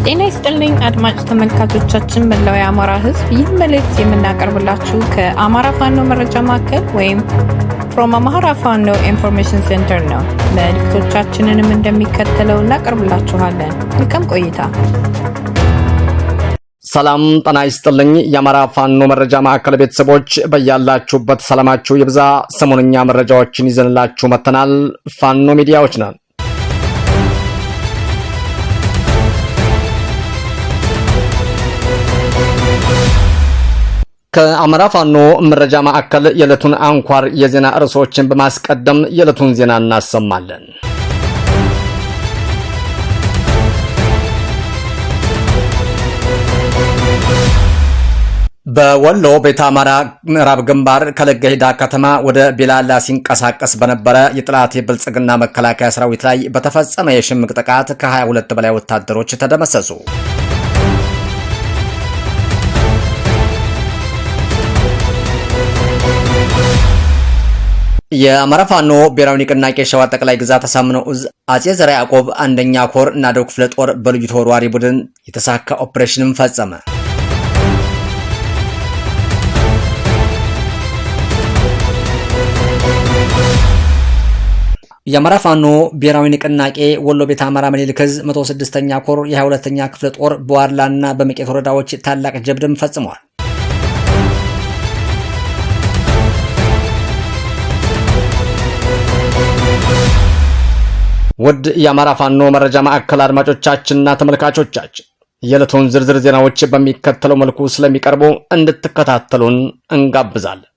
ጤና ይስጥልኝ አድማጭ ተመልካቾቻችን መላው የአማራ ሕዝብ ይህ መልእክት የምናቀርብላችሁ ከአማራ ፋኖ መረጃ ማዕከል ወይም from Amhara Fano Information Center ነው። መልእክቶቻችንንም እንደሚከተለው እናቀርብላችኋለን። መልካም ቆይታ። ሰላም ጤና ይስጥልኝ የአማራ ፋኖ መረጃ ማዕከል ቤተሰቦች በያላችሁበት ሰላማችሁ ይብዛ። ሰሞንኛ መረጃዎችን ይዘንላችሁ መተናል። ፋኖ ሚዲያዎች ነን። ከአማራ ፋኖ መረጃ ማዕከል የዕለቱን አንኳር የዜና ርዕሶችን በማስቀደም የዕለቱን ዜና እናሰማለን። በወሎ ቤተ አማራ ምዕራብ ግንባር ከለገሂዳ ከተማ ወደ ቢላላ ሲንቀሳቀስ በነበረ የጥላት የብልጽግና መከላከያ ሰራዊት ላይ በተፈጸመ የሽምቅ ጥቃት ከ22 በላይ ወታደሮች ተደመሰሱ። የአማራ ፋኖ ብሔራዊ ንቅናቄ ሸዋ ጠቅላይ ግዛት አሳምነው ዕዝ አጼ ዘርዓ ያዕቆብ አንደኛ ኮር ናደው ክፍለ ጦር በልዩ ተወርዋሪ ቡድን የተሳካ ኦፕሬሽንን ፈጸመ። የአማራ ፋኖ ብሔራዊ ንቅናቄ ወሎ ቤተ አማራ ምኒልክ ዕዝ 106ኛ ኮር የ22ኛ ክፍለ ጦር በዋድላና በመቄት ወረዳዎች ታላቅ ጀብድም ፈጽመዋል። ውድ የአማራ ፋኖ መረጃ ማዕከል አድማጮቻችንና ተመልካቾቻችን የዕለቱን ዝርዝር ዜናዎች በሚከተለው መልኩ ስለሚቀርቡ እንድትከታተሉን እንጋብዛለን።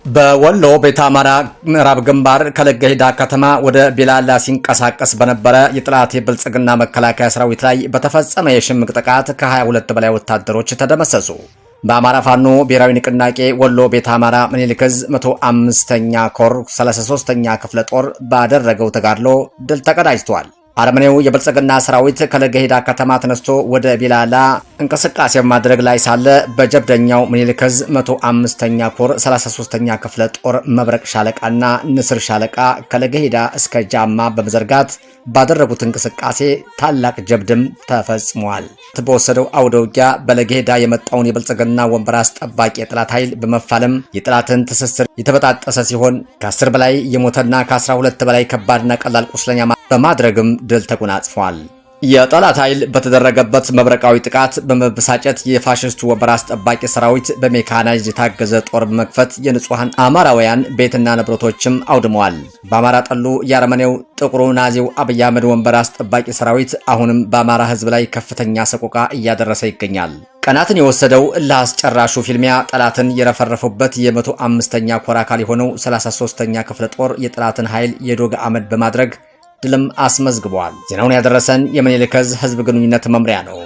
በወሎ ቤተ አማራ ምዕራብ ግንባር ከለገሂዳ ከተማ ወደ ቢላላ ሲንቀሳቀስ በነበረ የጥላት የብልጽግና መከላከያ ሰራዊት ላይ በተፈጸመ የሽምቅ ጥቃት ከ22 በላይ ወታደሮች ተደመሰሱ። በአማራ ፋኖ ብሔራዊ ንቅናቄ ወሎ ቤተ አማራ ምኒልክ ዕዝ 105ኛ ኮር 33ኛ ክፍለ ጦር ባደረገው ተጋድሎ ድል ተቀዳጅቷል። አረመኔው የብልጽግና ሰራዊት ከለገሂዳ ከተማ ተነስቶ ወደ ቢላላ እንቅስቃሴ በማድረግ ላይ ሳለ በጀብደኛው ምኒልክ ዕዝ 105ኛ ኮር 33ኛ ክፍለ ጦር መብረቅ ሻለቃና ንስር ሻለቃ ከለገሂዳ እስከ ጃማ በመዘርጋት ባደረጉት እንቅስቃሴ ታላቅ ጀብድም ተፈጽሟል። በወሰደው አውደ ውጊያ በለገሂዳ የመጣውን የብልጽግና ወንበር አስጠባቂ የጥላት ኃይል በመፋለም የጥላትን ትስስር የተበጣጠሰ ሲሆን ከ10 በላይ የሞተና ከ12 በላይ ከባድና ቀላል ቁስለኛ በማድረግም ድል ተጎናጽፏል። የጠላት ኃይል በተደረገበት መብረቃዊ ጥቃት በመበሳጨት የፋሽስቱ ወንበር አስጠባቂ ሰራዊት በሜካናይዝድ የታገዘ ጦር በመክፈት የንጹሃን አማራውያን ቤትና ንብረቶችም አውድመዋል። በአማራ ጠሉ የአረመኔው ጥቁሩ ናዚው አብይ አህመድ ወንበር አስጠባቂ ሰራዊት አሁንም በአማራ ሕዝብ ላይ ከፍተኛ ሰቆቃ እያደረሰ ይገኛል። ቀናትን የወሰደው ለአስጨራሹ ፊልሚያ ጠላትን የረፈረፉበት የ105ኛ ኮር አካል የሆነው 33ኛ ክፍለ ጦር የጠላትን ኃይል የዶግ አመድ በማድረግ ድልም አስመዝግቧል። ዜናውን ያደረሰን የምኒልክ ዕዝ ህዝብ ግንኙነት መምሪያ ነው።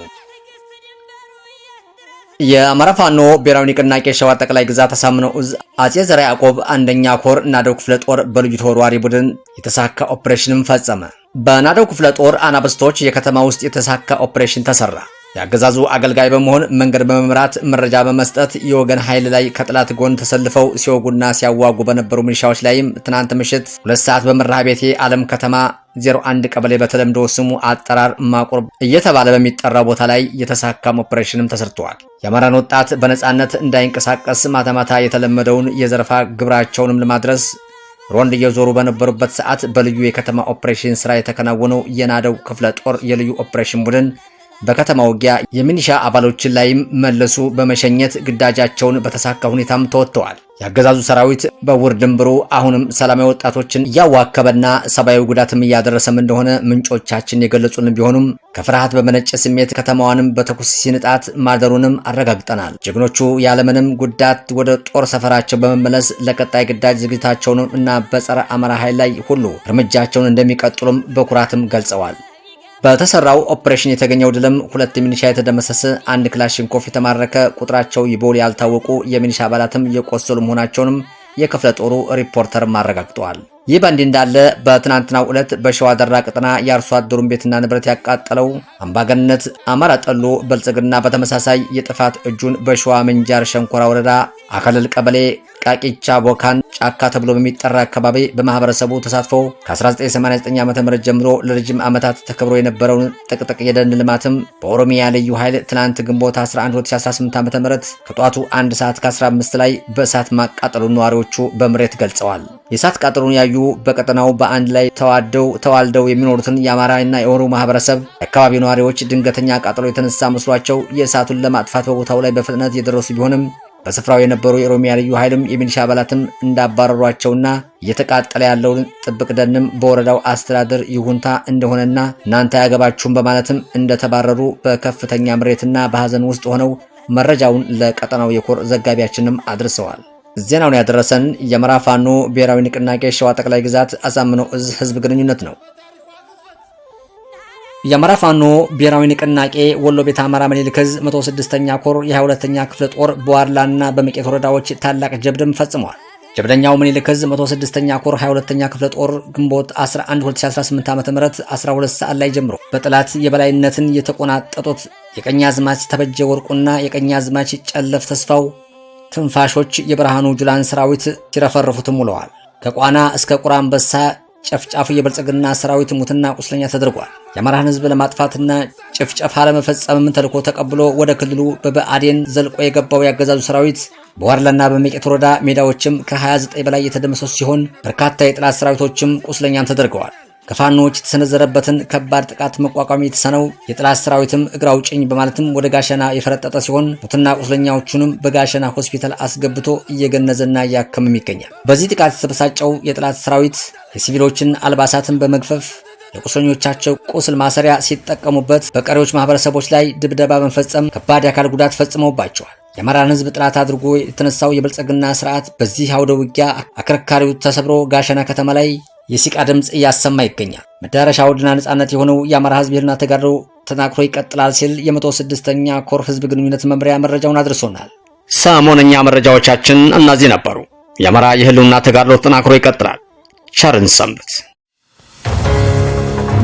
የአማራ ፋኖ ብሔራዊ ንቅናቄ ሸዋ ጠቅላይ ግዛት አሳምነው ዕዝ አጼ ዘርዓ ያዕቆብ አንደኛ ኮር ናደው ክፍለ ጦር በልዩ ተወርዋሪ ቡድን የተሳካ ኦፕሬሽንን ፈጸመ። በናደው ክፍለ ጦር አናብስቶች የከተማ ውስጥ የተሳካ ኦፕሬሽን ተሰራ። የአገዛዙ አገልጋይ በመሆን መንገድ በመምራት መረጃ በመስጠት የወገን ኃይል ላይ ከጥላት ጎን ተሰልፈው ሲወጉና ሲያዋጉ በነበሩ ሚሊሻዎች ላይም ትናንት ምሽት 2 ሰዓት በመርሃ ቤቴ ዓለም ከተማ 01 ቀበሌ በተለምዶ ስሙ አጠራር ማቁር እየተባለ በሚጠራው ቦታ ላይ የተሳካም ኦፕሬሽንም ተሰርቷል። የአማራን ወጣት በነጻነት እንዳይንቀሳቀስ ማታ የተለመደውን የዘረፋ ግብራቸውንም ለማድረስ ሮንድ እየዞሩ በነበሩበት ሰዓት በልዩ የከተማ ኦፕሬሽን ስራ የተከናወነው የናደው ክፍለ ጦር የልዩ ኦፕሬሽን ቡድን በከተማ ውጊያ የሚኒሻ አባሎችን ላይም መለሱ በመሸኘት ግዳጃቸውን በተሳካ ሁኔታም ተወጥተዋል። የአገዛዙ ሰራዊት በውር ድንብሩ አሁንም ሰላማዊ ወጣቶችን እያዋከበና ሰብአዊ ጉዳትም እያደረሰም እንደሆነ ምንጮቻችን የገለጹልን ቢሆኑም ከፍርሃት በመነጨ ስሜት ከተማዋንም በተኩስ ሲንጣት ማደሩንም አረጋግጠናል። ጀግኖቹ ያለምንም ጉዳት ወደ ጦር ሰፈራቸው በመመለስ ለቀጣይ ግዳጅ ዝግጅታቸውን እና በጸረ አማራ ኃይል ላይ ሁሉ እርምጃቸውን እንደሚቀጥሉም በኩራትም ገልጸዋል። በተሰራው ኦፕሬሽን የተገኘው ድልም 2 ሚኒሻ የተደመሰሰ፣ 1 ክላሽንኮፍ የተማረከ፣ ቁጥራቸው ይቦል ያልታወቁ የሚኒሻ አባላትም የቆሰሉ መሆናቸውንም የክፍለ ጦሩ ሪፖርተር አረጋግጠዋል። ይህ በእንዲህ እንዳለ በትናንትናው ዕለት በሸዋ ደራ ቀጠና የአርሶ አደሩን ቤትና ንብረት ያቃጠለው አምባገነንነት አማራ ጠሉ ብልጽግና በተመሳሳይ የጥፋት እጁን በሸዋ ምንጃር ሸንኮራ ወረዳ አከለል ቀበሌ ቃቂቻ ቦካን ጫካ ተብሎ በሚጠራ አካባቢ በማህበረሰቡ ተሳትፎ ከ1989 ዓ.ም ጀምሮ ለረጅም ዓመታት ተከብሮ የነበረውን ጥቅጥቅ የደን ልማትም በኦሮሚያ ልዩ ኃይል ትናንት ግንቦት 11 2018 ዓ.ም ከጧቱ 1 ሰዓት ከ15 ላይ በእሳት ማቃጠሉን ነዋሪዎቹ በምሬት ገልጸዋል። የእሳት ቃጠሎን ያዩ በቀጠናው በአንድ ላይ ተዋልደው የሚኖሩትን የአማራና የኦሮሞ ማህበረሰብ የአካባቢው ነዋሪዎች ድንገተኛ ቃጠሎ የተነሳ መስሏቸው የእሳቱን ለማጥፋት በቦታው ላይ በፍጥነት የደረሱ ቢሆንም በስፍራው የነበሩ የኦሮሚያ ልዩ ኃይልም የሚሊሻ አባላትም እንዳባረሯቸውና እየተቃጠለ ያለውን ጥብቅ ደንም በወረዳው አስተዳደር ይሁንታ እንደሆነና እናንተ ያገባችሁም በማለትም እንደተባረሩ በከፍተኛ ምሬትና በሐዘን ውስጥ ሆነው መረጃውን ለቀጠናው የኮር ዘጋቢያችንም አድርሰዋል። ዜናውን ያደረሰን የአማራ ፋኖ ብሔራዊ ንቅናቄ ሸዋ ጠቅላይ ግዛት አሳምነው እዝ ህዝብ ግንኙነት ነው። የአማራ ፋኖ ብሔራዊ ንቅናቄ ወሎ ቤት አማራ ምኒልክ ዕዝ 106ኛ ኮር የ22ኛ ክፍለ ጦር በዋድላና በመቄት ወረዳዎች ታላቅ ጀብድም ፈጽሟል። ጀብደኛው ምኒልክ ዕዝ 106ኛ ኮር 22ኛ ክፍለ ጦር ግንቦት 11 2018 ዓ.ም 12 ሰዓት ላይ ጀምሮ በጠላት የበላይነትን የተቆናጠጡት የቀኛዝማች ተበጀ ወርቁና የቀኛዝማች ጨለፍ ተስፋው ትንፋሾች የብርሃኑ ጁላን ሰራዊት ሲረፈርፉትም ውለዋል። ከቋና እስከ ቁራንበሳ ጨፍጫፉ የብልጽግና ሰራዊት ሙትና ቁስለኛ ተደርጓል። የአማራን ህዝብ ለማጥፋትና ጭፍጨፋ ለመፈጸም ተልዕኮ ተቀብሎ ወደ ክልሉ በብአዴን ዘልቆ የገባው ያገዛዙ ሰራዊት በዋድላና በመቄት ወረዳ ሜዳዎችም ከ29 በላይ የተደመሰሱ ሲሆን በርካታ የጠላት ሰራዊቶችም ቁስለኛም ተደርገዋል። ከፋኖች የተሰነዘረበትን ከባድ ጥቃት መቋቋም የተሳነው የጠላት ሰራዊትም እግር አውጭኝ በማለትም ወደ ጋሸና የፈረጠጠ ሲሆን ሙትና ቁስለኛዎቹንም በጋሸና ሆስፒታል አስገብቶ እየገነዘና እያከመም ይገኛል። በዚህ ጥቃት የተበሳጨው የጠላት ሰራዊት የሲቪሎችን አልባሳትን በመግፈፍ ለቁስለኞቻቸው ቁስል ማሰሪያ ሲጠቀሙበት፣ በቀሪዎች ማህበረሰቦች ላይ ድብደባ በመፈጸም ከባድ የአካል ጉዳት ፈጽመውባቸዋል። የአማራን ህዝብ ጥላት አድርጎ የተነሳው የብልጽግና ስርዓት በዚህ አውደ ውጊያ አከርካሪው ተሰብሮ ጋሸና ከተማ ላይ የሲቃ ድምጽ እያሰማ ይገኛል። መዳረሻው ድልና ነጻነት የሆነው የአማራ ህዝብ የህልውና ተጋድሎ ተጠናክሮ ይቀጥላል ሲል የ106ኛ ኮር ህዝብ ግንኙነት መምሪያ መረጃውን አድርሶናል። ሰሞነኛ መረጃዎቻችን እነዚህ ነበሩ። የአማራ የህልውና ተጋድሎ ተጠናክሮ ይቀጥላል። ቸርን ሰንብት።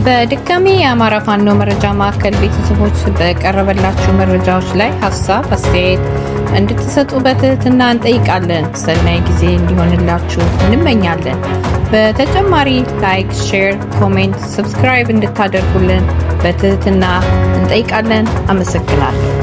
በድጋሚ የአማራ ፋኖ መረጃ ማዕከል ቤተሰቦች በቀረበላችሁ መረጃዎች ላይ ሀሳብ አስተያየት እንድትሰጡ በትህትና እንጠይቃለን። ሰናይ ጊዜ እንዲሆንላችሁ እንመኛለን። በተጨማሪ ላይክ፣ ሼር፣ ኮሜንት፣ ሰብስክራይብ እንድታደርጉልን በትህትና እንጠይቃለን። አመሰግናለሁ።